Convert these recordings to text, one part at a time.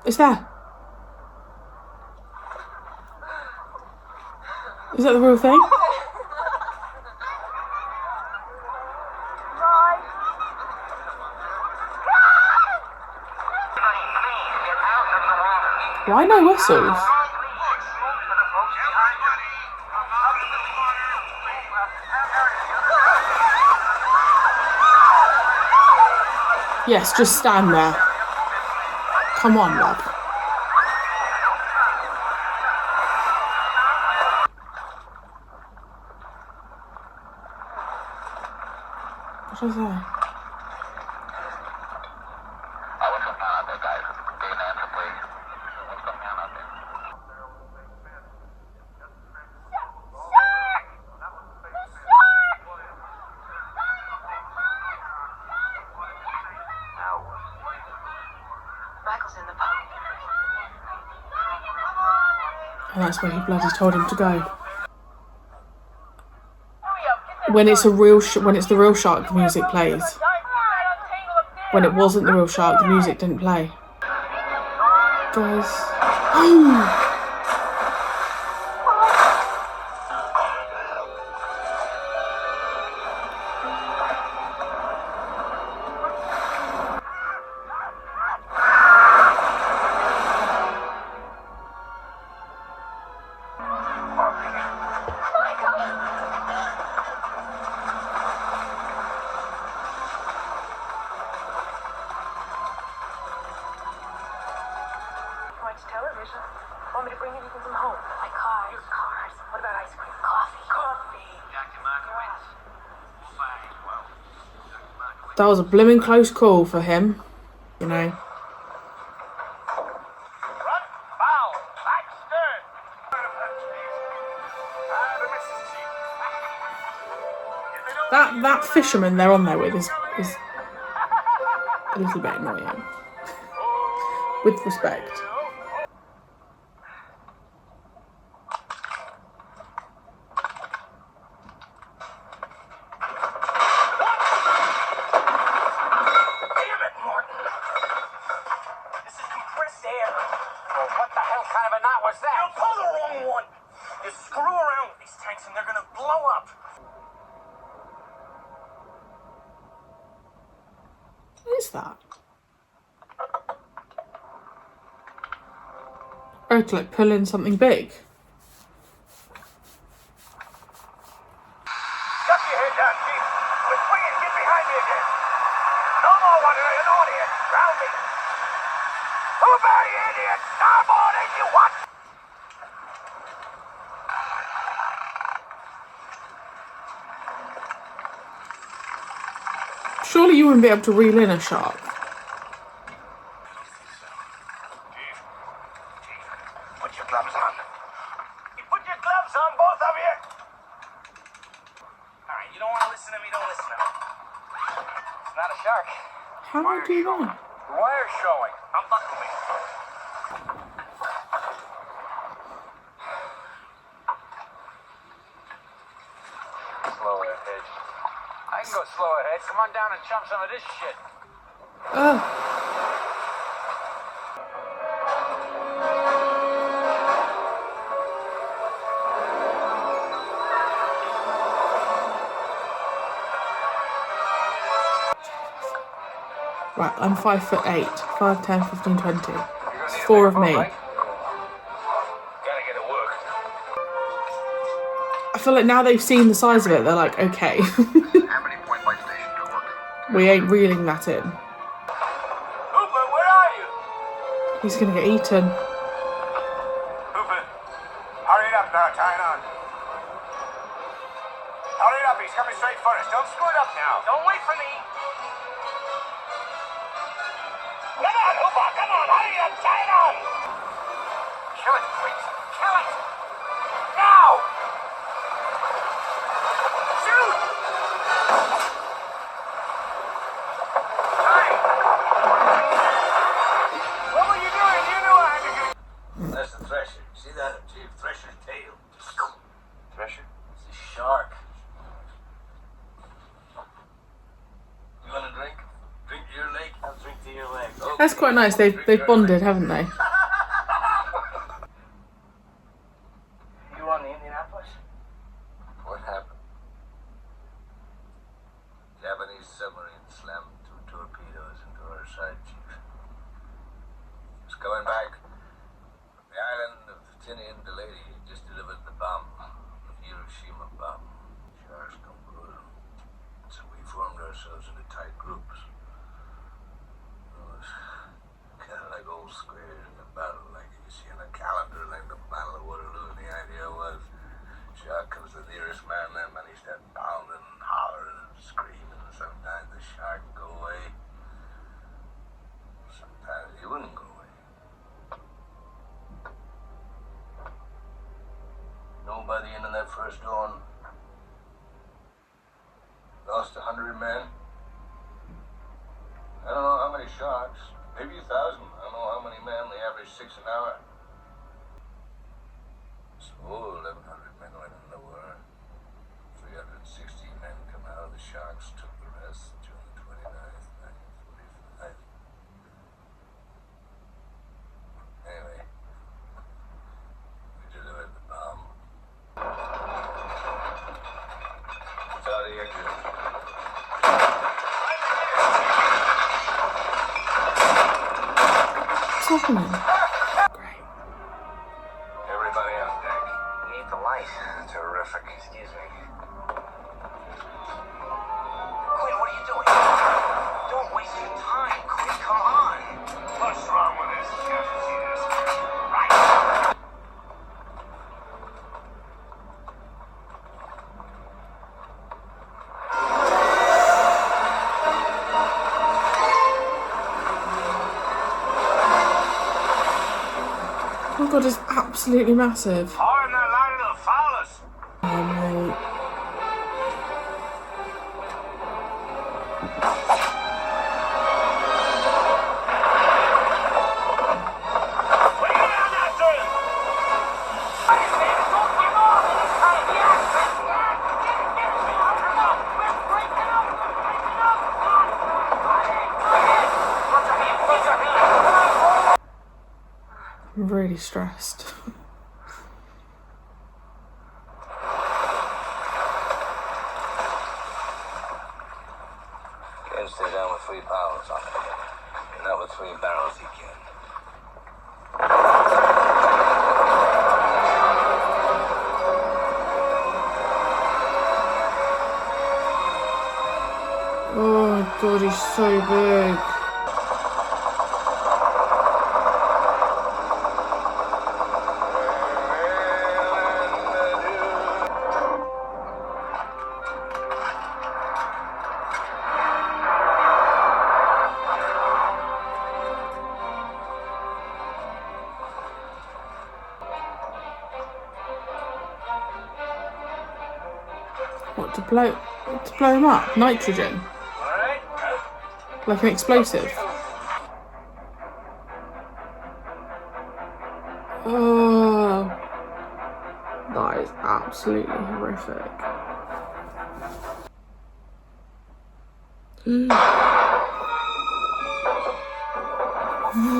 It's there. Is that the real thing? Why no whistles? Yes, just stand there. Come on, love. What is that? And that's where he bloody told him to go. When it's the real shark, the music plays. When it wasn't the real shark, the music didn't play. Guys. Television. Want me to bring anything from home? Like cars. Your cars. What about ice cream? Coffee. That was a blooming close call for him, you know. That fisherman they're on there with is a little bit annoying. With respect. And they're gonna blow up. What is that? Oh, to like pull in something big. Duck your head down, Chief. Quit swinging. Get behind me again. No more wandering an audience. Round me. Blueberry idiot. Starboard, ain't you what? Surely you wouldn't be able to reel in a shark. Chief, put your gloves on. You put your gloves on, both of you. All right, you don't want to listen to me, don't listen to me. It's not a shark. How do I do that? The wire's showing. Unbuckle me. Slow ahead. I can go slow ahead. Come on down and chump some of this shit. Right, I'm 5'8", 5, 10, 15, 20. It's 4 of me. Gotta get to work. I feel like now they've seen the size of it, they're like, okay. We ain't reeling that in. Hooper, where are you? He's gonna get eaten. Hooper, hurry it up now, tie it on. Hurry it up, he's coming straight for us. Don't screw it up now. Don't wait for me. Come on, Hooper, come on, hurry up, tie it on. Kill it, quick. Kill it. Now. Shoot. What were you doing? You knew I had to get... That's the thresher. See that? See the thresher's tail. Thresher? It's a shark. You want a drink? Drink to your leg? I'll drink to your leg. Okay. That's quite nice. They've bonded, haven't they? You were on the Indianapolis? What happened? Japanese submarine slammed 2 torpedoes into our side chief. He was coming back from the island of Tinian to Lady. He just delivered the bomb, the Hiroshima bomb. Sharks come good. So we formed ourselves into tight groups. It was kind of like old squares in the battle, like you see in a calendar, like the Battle of Waterloo. And the idea was, shark comes the nearest man, that man he starts pounding and hollering and screaming. Sometimes the shark would go away. Sometimes he wouldn't go away. Nobody in that first dawn. Lost 100 men. I don't know how many sharks. Maybe 1,000. I don't know how many men. They average 6 an hour. So 1,100 men went in the war. 360 men come out. The sharks took the rest. June 29th, 1945. Anyway, we delivered the bomb. It's out of here, kid. What's happening? Great. Everybody on deck. We need the light. Terrific. Excuse me. Quinn, what are you doing? Don't waste your time, Quinn. Come on. What's wrong with this? Can't you see this? Right. Oh my god, it's absolutely massive. Hard in that line to foul us. Oh mate. What are you doing after him? I'm really stressed. Can't stay down with 3 pounds on it. And not with 3 barrels he can. Oh god, he's so big. What, to blow him up? Nitrogen? Like an explosive? Oh, that is absolutely horrific.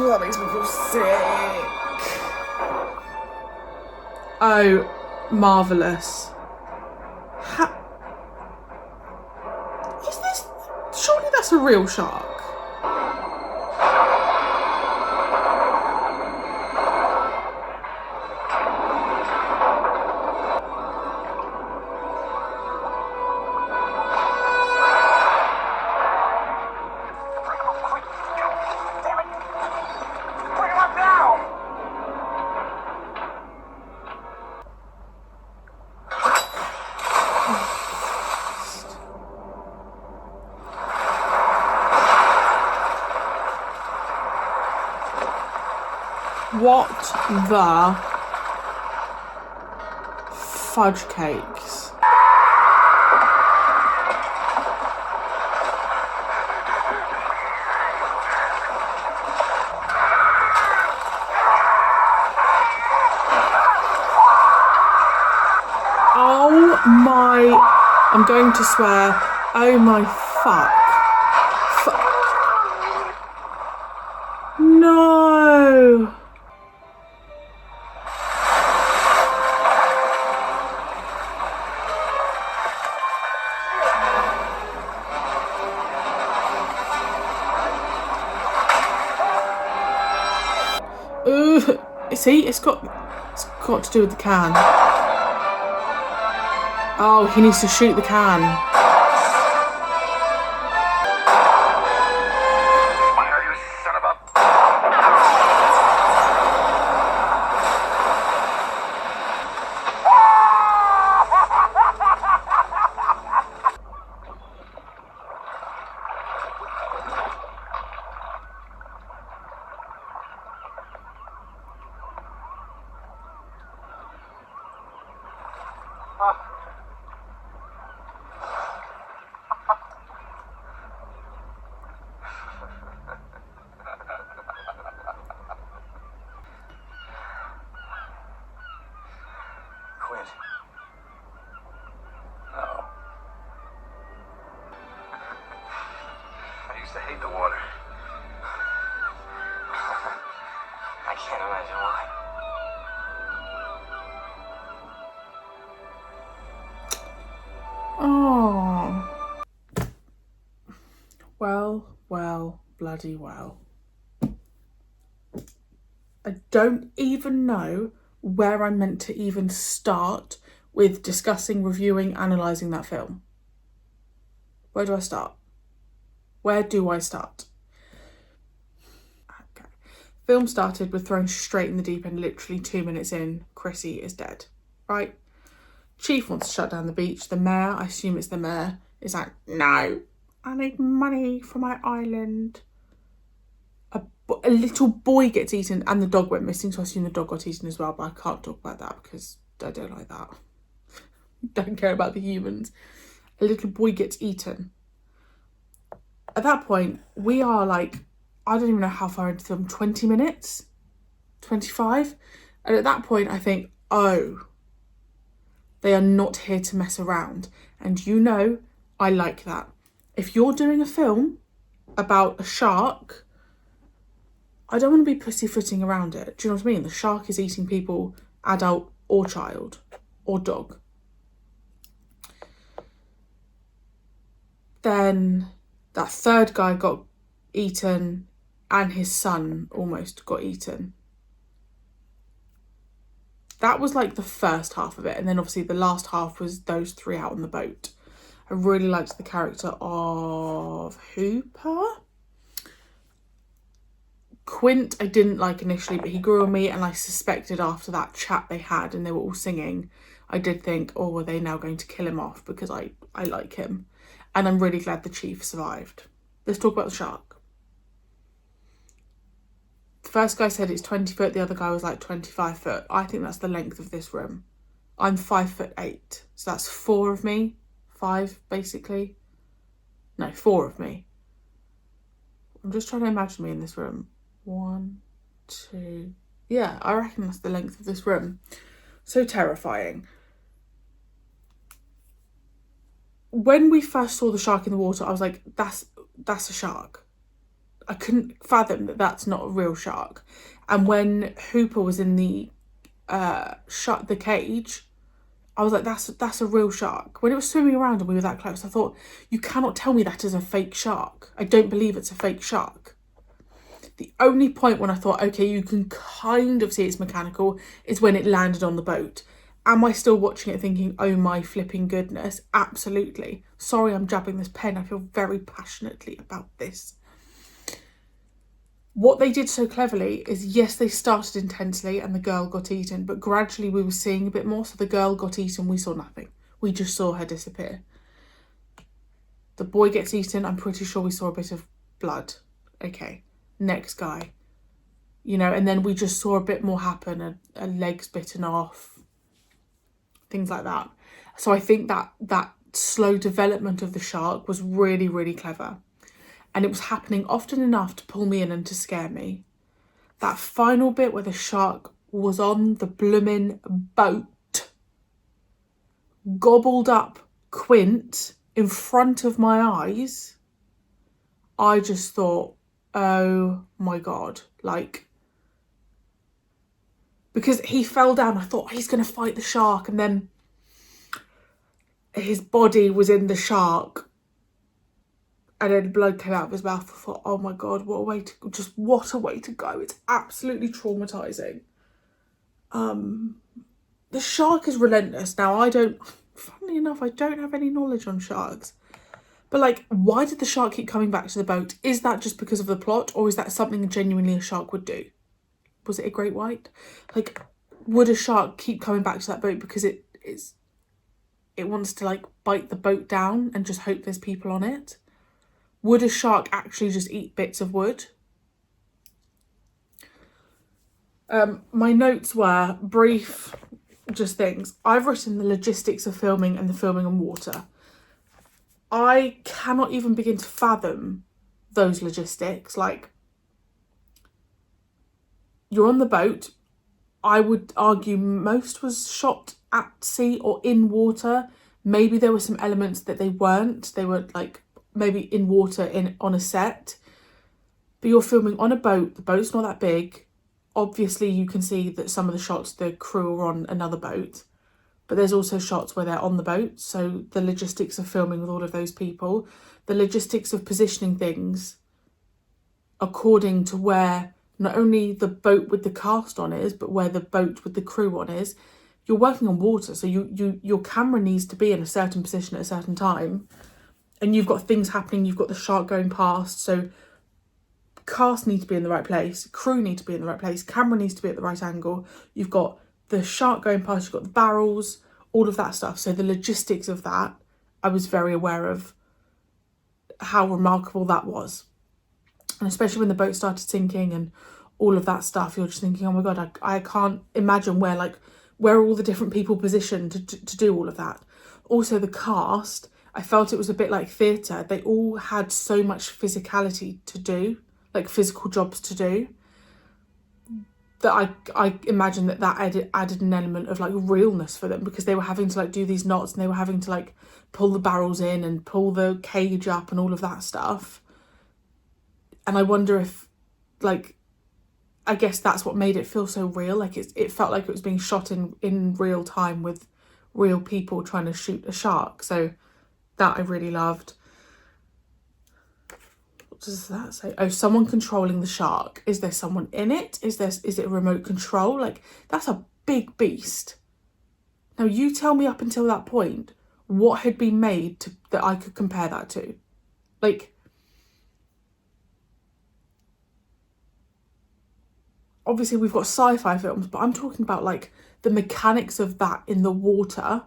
That makes me feel sick. Oh, marvellous. Is this... Surely that's a real shark. What the fudge cakes? Oh my, I'm going to swear, oh my fuck. Ugh. See, it's got to do with the can. Oh, he needs to shoot the can. Fire, you son of a... Quint. No. I used to hate the water. I can't imagine why. Oh. Well, bloody well. I don't even know where I'm meant to even start with discussing, reviewing, analysing that film. Where do I start? Where do I start? Okay. Film started with thrown straight in the deep end, literally 2 minutes in, Chrissy is dead. Right? Chief wants to shut down the beach. The mayor, I assume it's the mayor, is like, no, I need money for my island. A little boy gets eaten and the dog went missing, so I assume the dog got eaten as well, but I can't talk about that because I don't like that. Don't care about the humans. A little boy gets eaten. At that point, we are like, I don't even know how far into the film, 20 minutes? 25? And at that point, I think, oh, they are not here to mess around. And you know, I like that. If you're doing a film about a shark, I don't want to be pussyfooting around it. Do you know what I mean? The shark is eating people, adult or child or dog. Then that third guy got eaten and his son almost got eaten. That was like the first half of it. And then obviously the last half was those three out on the boat. I really liked the character of Hooper. Quint I didn't like initially, but he grew on me, and I suspected after that chat they had and they were all singing, I did think, oh, are they now going to kill him off, because I like him. And I'm really glad the chief survived. Let's talk about the shark. The first guy said it's 20 foot, the other guy was like 25 foot. I think that's the length of this room. I'm 5'8", so that's 4 of me. 5, basically. No, 4 of me. I'm just trying to imagine me in this room. 1, 2... Yeah, I reckon that's the length of this room. So terrifying. When we first saw the shark in the water, I was like, that's a shark. I couldn't fathom that that's not a real shark. And when Hooper was in the cage, I was like, that's a real shark. When it was swimming around and we were that close, I thought, you cannot tell me that is a fake shark. I don't believe it's a fake shark. The only point when I thought, okay, you can kind of see it's mechanical, is when it landed on the boat. Am I still watching it thinking, oh my flipping goodness? Absolutely. Sorry, I'm jabbing this pen. I feel very passionately about this. What they did so cleverly is, yes, they started intensely and the girl got eaten, but gradually we were seeing a bit more. So the girl got eaten, we saw nothing. We just saw her disappear. The boy gets eaten, I'm pretty sure we saw a bit of blood. Okay, next guy. You know, and then we just saw a bit more happen, a leg's bitten off, things like that. So I think that slow development of the shark was really, really clever. And it was happening often enough to pull me in and to scare me. That final bit where the shark was on the blooming boat, gobbled up Quint in front of my eyes, I just thought, oh my God, like, because he fell down, I thought he's going to fight the shark, and then his body was in the shark. and then blood came out of his mouth. I thought, oh my God, what a way to go. It's absolutely traumatizing. The shark is relentless. Now, funnily enough, I don't have any knowledge on sharks. But, like, why did the shark keep coming back to the boat? Is that just because of the plot, or is that something genuinely a shark would do? Was it a great white? Like, would a shark keep coming back to that boat because it wants to, like, bite the boat down and just hope there's people on it? Would a shark actually just eat bits of wood? My notes were brief, just things. I've written the logistics of filming and the filming on water. I cannot even begin to fathom those logistics. Like, you're on the boat. I would argue most was shot at sea or in water. Maybe there were some elements that they weren't. They were, like, maybe in water on a set. But you're filming on a boat. The boat's not that big. Obviously, you can see that some of the shots, the crew are on another boat. But there's also shots where they're on the boat. So the logistics of filming with all of those people, the logistics of positioning things according to where not only the boat with the cast on is, but where the boat with the crew on is. You're working on water, so your camera needs to be in a certain position at a certain time. And you've got things happening, you've got the shark going past, so cast need to be in the right place, crew need to be in the right place, camera needs to be at the right angle. You've got the shark going past, you've got the barrels, all of that stuff. So the logistics of that, I was very aware of how remarkable that was. And especially when the boat started sinking and all of that stuff, you're just thinking, oh my God, I can't imagine where are all the different people positioned to do all of that. Also the cast, I felt it was a bit like theatre. They all had so much physicality to do, like physical jobs to do, that I imagine that added an element of, like, realness for them, because they were having to, like, do these knots and they were having to, like, pull the barrels in and pull the cage up and all of that stuff. And I wonder if, like, I guess that's what made it feel so real. Like, it felt like it was being shot in real time with real people trying to shoot a shark. So that I really loved. What does that say? Oh, someone controlling the shark. Is there someone in it? Is it remote control? Like, that's a big beast. Now, you tell me up until that point what had been made that I could compare that to. Like, obviously we've got sci-fi films, but I'm talking about, like, the mechanics of that in the water.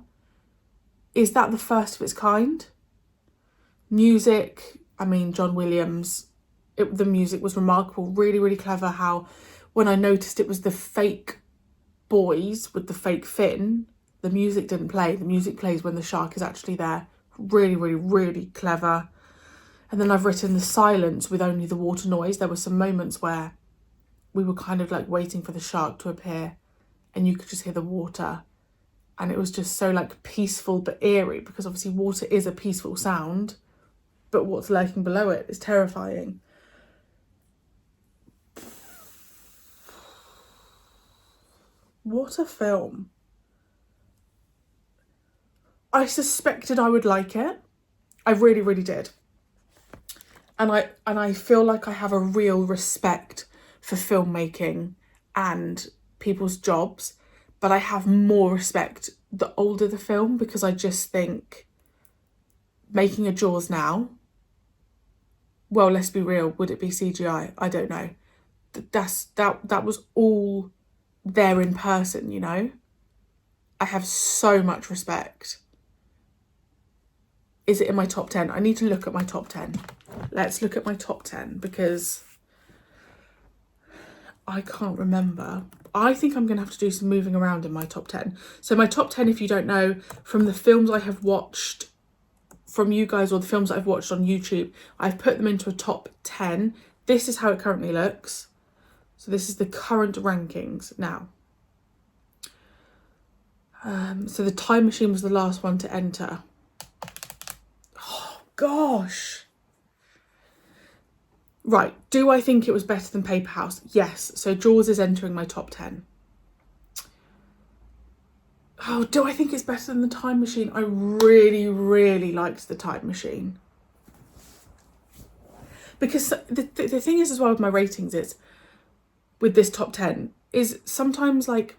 Is that the first of its kind? Music, I mean, John Williams, the music was remarkable, really, really clever. How when I noticed it was the fake boys with the fake fin, the music didn't play. The music plays when the shark is actually there. Really, really, really clever. And then I've written the silence with only the water noise. There were some moments where we were kind of, like, waiting for the shark to appear and you could just hear the water. And it was just so, like, peaceful but eerie, because obviously water is a peaceful sound, but what's lurking below it is terrifying. What a film. I suspected I would like it. I really, really did. And I feel like I have a real respect for filmmaking and people's jobs, but I have more respect the older the film, because I just think making a Jaws now, well, let's be real, would it be CGI? I don't know. That was all there in person, you know? I have so much respect. Is it in my top 10? I need to look at my top 10. Let's look at my top 10, because I can't remember. I think I'm going to have to do some moving around in my top 10. So my top 10, if you don't know, from the films I have watched from you guys, or the films that I've watched on YouTube, I've put them into a top 10. This is how it currently looks. So this is the current rankings now. So the Time Machine was the last one to enter. Oh, gosh. Right, do I think it was better than Paper House? Yes, so Jaws is entering my top 10. Oh, do I think it's better than The Time Machine? I really, really liked The Time Machine. because the thing is as well with my ratings is, with this top 10, is sometimes like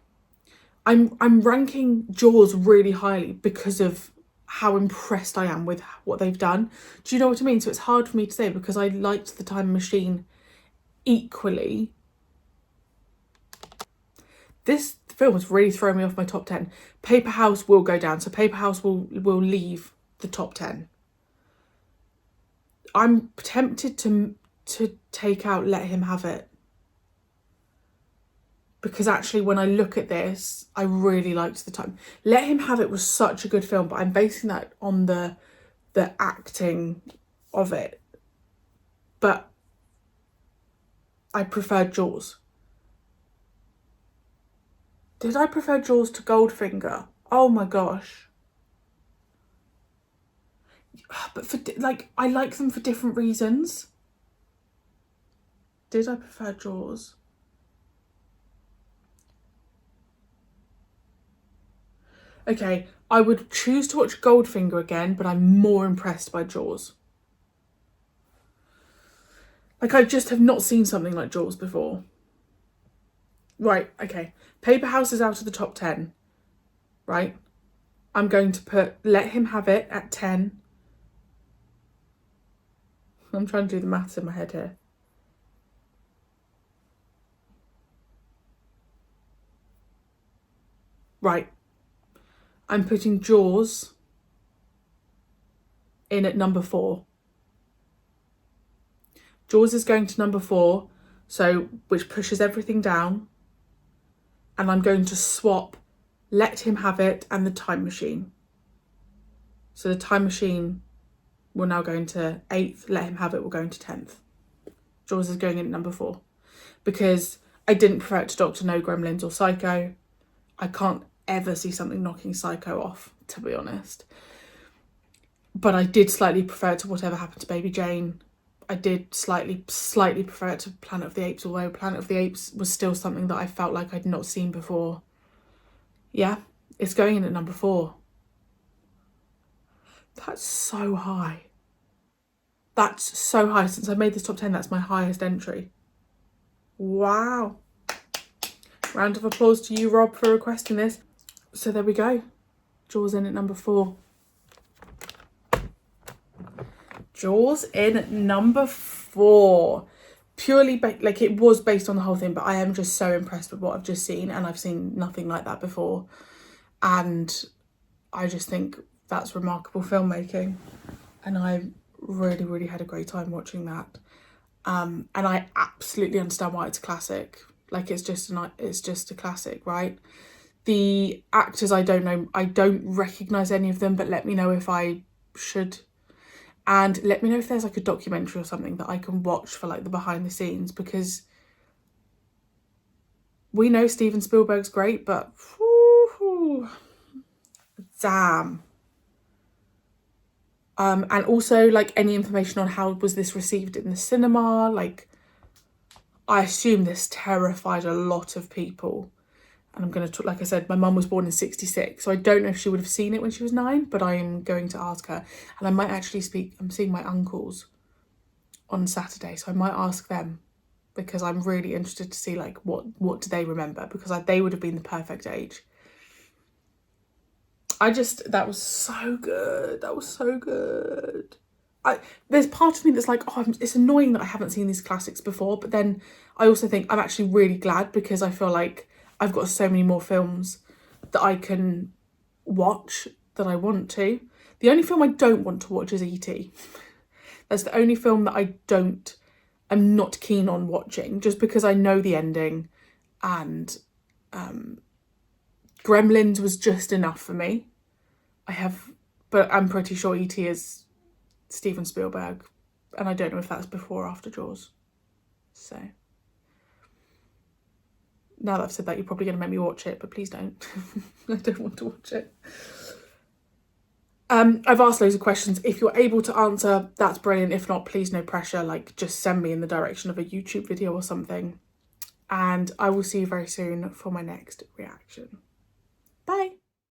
I'm ranking Jaws really highly because of how impressed I am with what they've done. Do you know what I mean? So it's hard for me to say because I liked The Time Machine equally. This film has really thrown me off my top 10. Paper House will go down, so Paper House will leave the top 10. I'm tempted to take out Let Him Have It, because actually when I look at this, I really liked The Time. Let Him Have It was such a good film, but I'm basing that on the acting of it. But I preferred Jaws. Did I prefer Jaws to Goldfinger? Oh my gosh. But for like, I like them for different reasons. Did I prefer Jaws? Okay, I would choose to watch Goldfinger again, but I'm more impressed by Jaws. Like, I just have not seen something like Jaws before. Right, okay. Paper House is out of the top 10, right? I'm going to put Let Him Have It at 10. I'm trying to do the maths in my head here. Right. I'm putting Jaws in at number 4. Jaws is going to number 4, so which pushes everything down. And I'm going to swap Let Him Have It and The Time Machine. So The Time Machine will now go into 8th, Let Him Have It will go into 10th. Jaws is going in at number 4. Because I didn't prefer it to Dr. No, Gremlins or Psycho. I can't ever see something knocking Psycho off, to be honest. But I did slightly prefer it to Whatever Happened to Baby Jane. I did slightly prefer it to Planet of the Apes, although Planet of the Apes was still something that I felt like I'd not seen before. Yeah, it's going in at number 4. That's so high. That's so high. Since I made this top 10, that's my highest entry. Wow. Round of applause to you, Rob, for requesting this. So there we go. Jaws in at number 4. Jaws in at number 4. Purely, like, it was based on the whole thing, but I am just so impressed with what I've just seen, and I've seen nothing like that before. And I just think that's remarkable filmmaking. And I really, really had a great time watching that. And I absolutely understand why it's a classic. Like, it's just a classic, right? The actors, I don't know, I don't recognise any of them, but let me know if I should. And let me know if there's like a documentary or something that I can watch for like the behind the scenes, because we know Steven Spielberg's great, but whoo, damn. And also like any information on how was this received in the cinema. Like, I assume this terrified a lot of people. And I'm going to talk, like I said, my mum was born in 66, so I don't know if she would have seen it when she was 9, but I am going to ask her. And I might actually I'm seeing my uncles on Saturday, so I might ask them, because I'm really interested to see like what do they remember, because they would have been the perfect age. That was so good. That was so good. There's part of me that's like, oh, it's annoying that I haven't seen these classics before, but then I also think I'm actually really glad, because I feel like I've got so many more films that I can watch that I want to. The only film I don't want to watch is E.T. That's the only film that I'm not keen on watching, just because I know the ending, and Gremlins was just enough for me. But I'm pretty sure E.T. is Steven Spielberg, and I don't know if that's before or after Jaws. So now that I've said that, you're probably going to make me watch it, but please don't. I don't want to watch it. I've asked loads of questions. If you're able to answer, that's brilliant. If not, please, no pressure. Like, just send me in the direction of a YouTube video or something. And I will see you very soon for my next reaction. Bye.